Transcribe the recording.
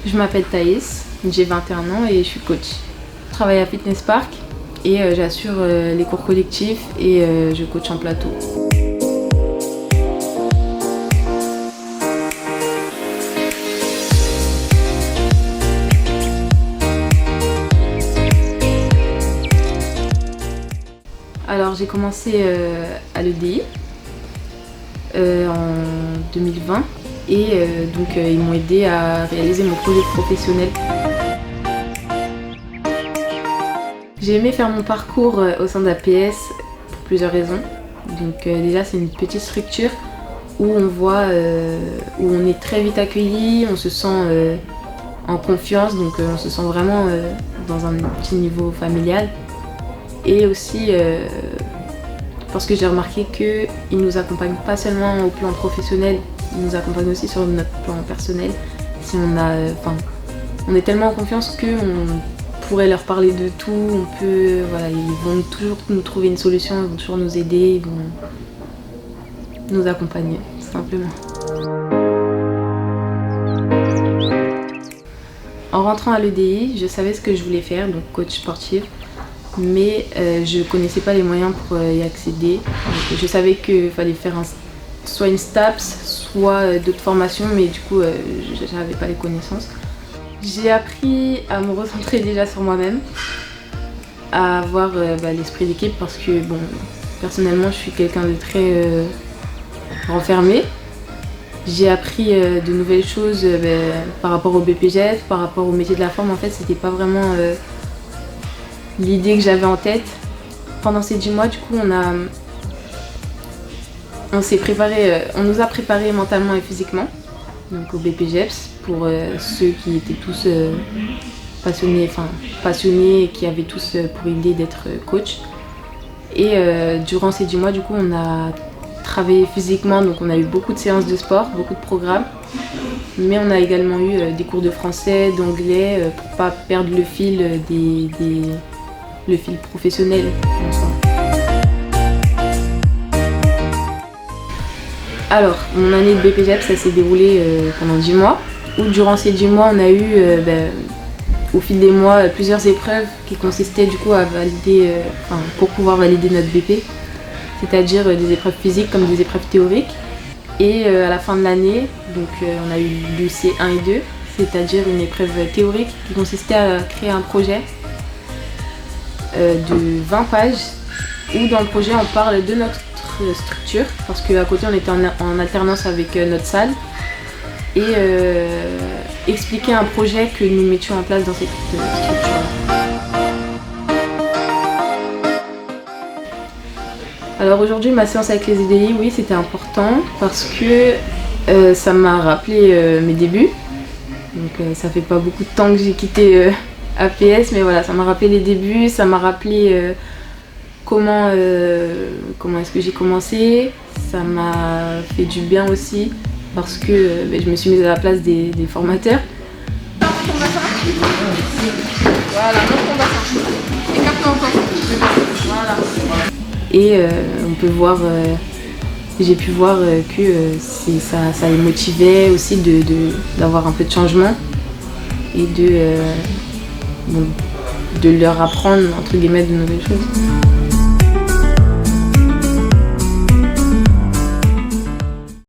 Je m'appelle Thaïs, j'ai 21 ans et je suis coach. Je travaille à Fitness Park et j'assure les cours collectifs et je coach en plateau. Alors j'ai commencé à l'EDI en 2020 et donc ils m'ont aidé à réaliser mon projet professionnel. J'ai aimé faire mon parcours au sein d'APS pour plusieurs raisons. Donc déjà c'est une petite structure où on voit, où on est très vite accueilli, on se sent en confiance, donc on se sent vraiment dans un petit niveau familial. Et aussi parce que j'ai remarqué qu'ils ne nous accompagnent pas seulement au plan professionnel, ils nous accompagnent aussi sur notre plan personnel. Si on est tellement en confiance qu'on pourrait leur parler de tout, voilà, ils vont toujours nous trouver une solution, ils vont toujours nous aider, ils vont nous accompagner, tout simplement. En rentrant à l'EDI, je savais ce que je voulais faire, donc coach sportif. Mais je ne connaissais pas les moyens pour y accéder. Donc, je savais qu'il fallait faire soit une STAPS, soit d'autres formations, mais du coup, je n'avais pas les connaissances. J'ai appris à me recentrer déjà sur moi-même, à avoir l'esprit d'équipe parce que, bon, personnellement, je suis quelqu'un de très renfermé. J'ai appris de nouvelles choses par rapport au BPJF, par rapport au métier de la forme. En fait, c'était pas vraiment l'idée que j'avais en tête. Pendant ces 10 mois, du coup, on s'est préparé, on nous a préparé mentalement et physiquement, donc au BPJEPS, pour ceux qui étaient tous passionnés et qui avaient tous pour idée d'être coach. Et durant ces 10 mois, du coup, on a travaillé physiquement, donc on a eu beaucoup de séances de sport, beaucoup de programmes, mais on a également eu des cours de français, d'anglais, pour pas perdre le fil le fil professionnel. Alors, mon année de BPJEPS, ça s'est déroulé pendant 10 mois, où durant ces 10 mois, on a eu, au fil des mois, plusieurs épreuves qui consistaient du coup à valider, pour pouvoir valider notre BP, c'est-à-dire des épreuves physiques comme des épreuves théoriques. Et à la fin de l'année, donc on a eu l'UC 1 et 2, c'est-à-dire une épreuve théorique qui consistait à créer un projet de 20 pages où dans le projet on parle de notre structure parce qu'à côté on était en alternance avec notre salle et expliquer un projet que nous mettions en place dans cette structure. Alors aujourd'hui ma séance avec les EDI, oui c'était important parce que ça m'a rappelé mes débuts. Donc ça fait pas beaucoup de temps que j'ai quitté APS, mais voilà, ça m'a rappelé les débuts, ça m'a rappelé comment est-ce que j'ai commencé. Ça m'a fait du bien aussi parce que je me suis mise à la place des formateurs. Voilà, montre ton bassin. Écarte-toi encore. Voilà. Et on peut voir, j'ai pu voir que ça les motivait aussi d'avoir un peu de changement et de leur apprendre entre guillemets de nouvelles choses.